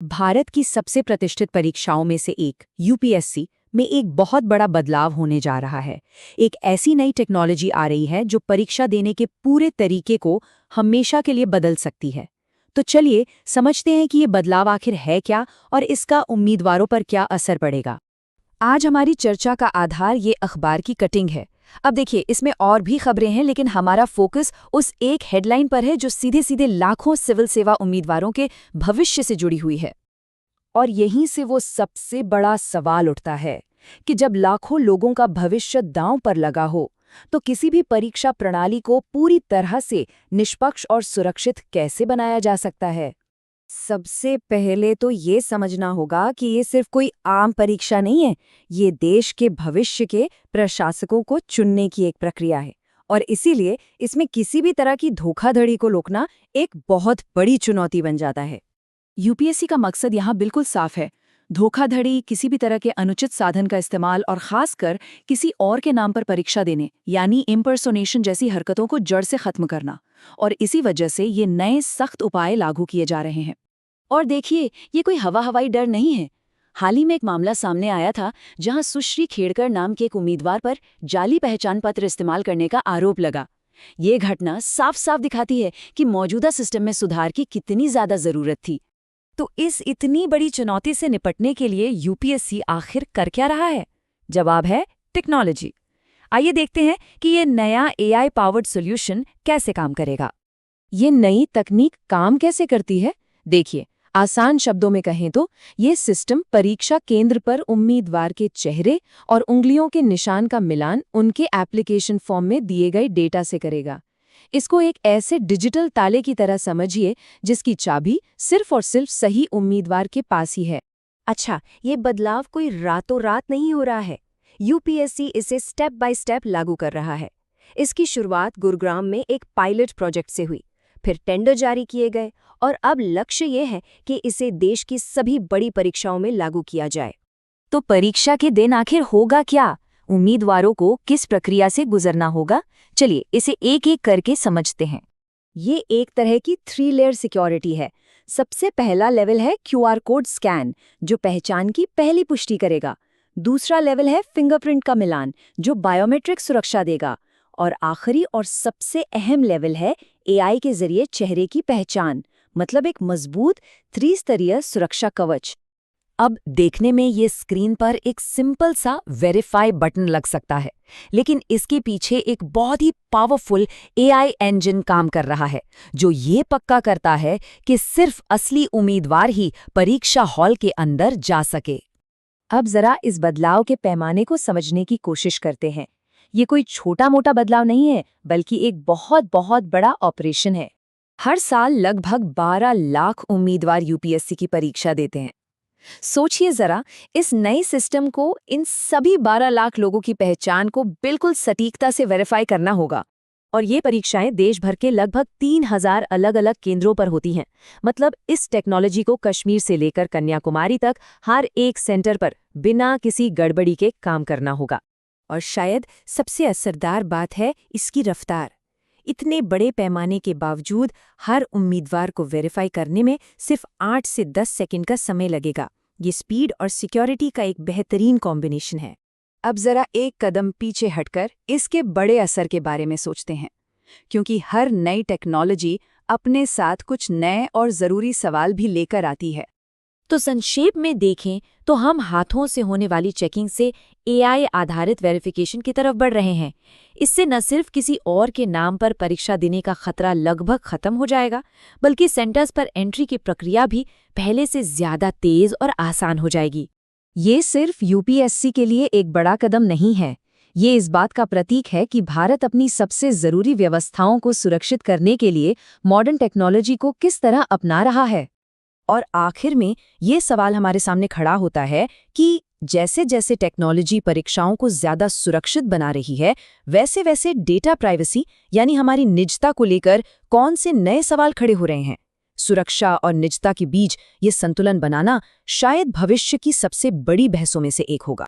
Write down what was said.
भारत की सबसे प्रतिष्ठित परीक्षाओं में से एक यूपीएससी में एक बहुत बड़ा बदलाव होने जा रहा है। एक ऐसी नई टेक्नोलॉजी आ रही है जो परीक्षा देने के पूरे तरीके को हमेशा के लिए बदल सकती है। तो चलिए समझते हैं कि ये बदलाव आखिर है क्या और इसका उम्मीदवारों पर क्या असर पड़ेगा। आज हमारी चर्चा का आधार ये अखबार की कटिंग है। अब देखिए, इसमें और भी खबरें हैं, लेकिन हमारा फोकस उस एक हेडलाइन पर है जो सीधे सीधे लाखों सिविल सेवा उम्मीदवारों के भविष्य से जुड़ी हुई है। और यहीं से वो सबसे बड़ा सवाल उठता है कि जब लाखों लोगों का भविष्य दांव पर लगा हो, तो किसी भी परीक्षा प्रणाली को पूरी तरह से निष्पक्ष और सुरक्षित कैसे बनाया जा सकता है। सबसे पहले तो ये समझना होगा कि ये सिर्फ कोई आम परीक्षा नहीं है, ये देश के भविष्य के प्रशासकों को चुनने की एक प्रक्रिया है। और इसीलिए इसमें किसी भी तरह की धोखाधड़ी को रोकना एक बहुत बड़ी चुनौती बन जाता है। यूपीएससी का मकसद यहाँ बिल्कुल साफ है। धोखाधड़ी, किसी भी तरह के अनुचित साधन का इस्तेमाल और खासकर किसी और के नाम पर परीक्षा देने यानी इम्पर्सोनेशन जैसी हरकतों को जड़ से खत्म करना। और इसी वजह से ये नए सख्त उपाय लागू किए जा रहे हैं। और देखिए, ये कोई हवाई डर नहीं है। हाल ही में एक मामला सामने आया था जहां सुश्री खेड़कर नाम के एक उम्मीदवार पर जाली पहचान पत्र इस्तेमाल करने का आरोप लगा। ये घटना साफ साफ दिखाती है कि मौजूदा सिस्टम में सुधार की कितनी ज्यादा जरूरत थी। तो इस इतनी बड़ी चुनौती से निपटने के लिए यूपीएससी आखिर कर क्या रहा है? जवाब है टेक्नोलॉजी। आइए देखते हैं कि ये नया एआई पावर्ड सॉल्यूशन कैसे काम करेगा। ये नई तकनीक काम कैसे करती है? देखिए, आसान शब्दों में कहें तो ये सिस्टम परीक्षा केंद्र पर उम्मीदवार के चेहरे और उंगलियों के निशान का मिलान उनके एप्लीकेशन फॉर्म में दिए गए डेटा से करेगा। इसको एक ऐसे डिजिटल ताले की तरह समझिए जिसकी चाबी सिर्फ और सिर्फ सही उम्मीदवार के पास ही है। अच्छा, ये बदलाव कोई रातों रात नहीं हो रहा है। यूपीएससी इसे स्टेप बाय स्टेप लागू कर रहा है। इसकी शुरुआत गुरुग्राम में एक पायलट प्रोजेक्ट से हुई, फिर टेंडर जारी किए गए और अब लक्ष्य ये है कि इसे देश की सभी बड़ी परीक्षाओं में लागू किया जाए। तो परीक्षा के दिन आखिर होगा क्या? उम्मीदवारों को किस प्रक्रिया से गुजरना होगा? चलिए इसे एक एक करके समझते हैं। ये एक तरह की 3 लेयर सिक्योरिटी है। सबसे पहला लेवल है क्यूआर कोड स्कैन, जो पहचान की पहली पुष्टि करेगा। दूसरा लेवल है फिंगरप्रिंट का मिलान, जो बायोमेट्रिक सुरक्षा देगा। और आखिरी और सबसे अहम लेवल है एआई के जरिए चेहरे की पहचान, मतलब एक मजबूत 3 स्तरीय सुरक्षा कवच। अब देखने में ये स्क्रीन पर एक सिंपल सा वेरीफाई बटन लग सकता है, लेकिन इसके पीछे एक बहुत ही पावरफुल एआई इंजन काम कर रहा है, जो ये पक्का करता है कि सिर्फ असली उम्मीदवार ही परीक्षा हॉल के अंदर जा सके। अब जरा इस बदलाव के पैमाने को समझने की कोशिश करते हैं। ये कोई छोटा मोटा बदलाव नहीं है, बल्कि एक बहुत बहुत बड़ा ऑपरेशन है। हर साल लगभग 12 लाख उम्मीदवार यूपीएससी की परीक्षा देते हैं। सोचिए जरा, इस नए सिस्टम को इन सभी 12 लाख लोगों की पहचान को बिल्कुल सटीकता से वेरीफाई करना होगा। और ये परीक्षाएं देश भर के लगभग 3000 अलग अलग केंद्रों पर होती हैं। मतलब इस टेक्नोलॉजी को कश्मीर से लेकर कन्याकुमारी तक हर एक सेंटर पर बिना किसी गड़बड़ी के काम करना होगा। और शायद सबसे असरदार बात है इसकी रफ्तार। इतने बड़े पैमाने के बावजूद हर उम्मीदवार को वेरीफाई करने में सिर्फ 8 से 10 सेकंड का समय लगेगा। ये स्पीड और सिक्योरिटी का एक बेहतरीन कॉम्बिनेशन है। अब जरा एक कदम पीछे हटकर इसके बड़े असर के बारे में सोचते हैं, क्योंकि हर नई टेक्नोलॉजी अपने साथ कुछ नए और ज़रूरी सवाल भी लेकर आती है। तो संक्षेप में देखें तो हम हाथों से होने वाली चेकिंग से एआई आधारित वेरिफिकेशन की तरफ बढ़ रहे हैं। इससे न सिर्फ किसी और के नाम पर परीक्षा देने का खतरा लगभग खत्म हो जाएगा, बल्कि सेंटर्स पर एंट्री की प्रक्रिया भी पहले से ज्यादा तेज और आसान हो जाएगी। ये सिर्फ यूपीएससी के लिए एक बड़ा कदम नहीं है, ये इस बात का प्रतीक है कि भारत अपनी सबसे जरूरी व्यवस्थाओं को सुरक्षित करने के लिए मॉडर्न टेक्नोलॉजी को किस तरह अपना रहा है। और आखिर में ये सवाल हमारे सामने खड़ा होता है कि जैसे जैसे टेक्नोलॉजी परीक्षाओं को ज्यादा सुरक्षित बना रही है, वैसे वैसे डेटा प्राइवेसी यानी हमारी निजता को लेकर कौन से नए सवाल खड़े हो रहे हैं। सुरक्षा और निजता के बीच ये संतुलन बनाना शायद भविष्य की सबसे बड़ी बहसों में से एक होगा।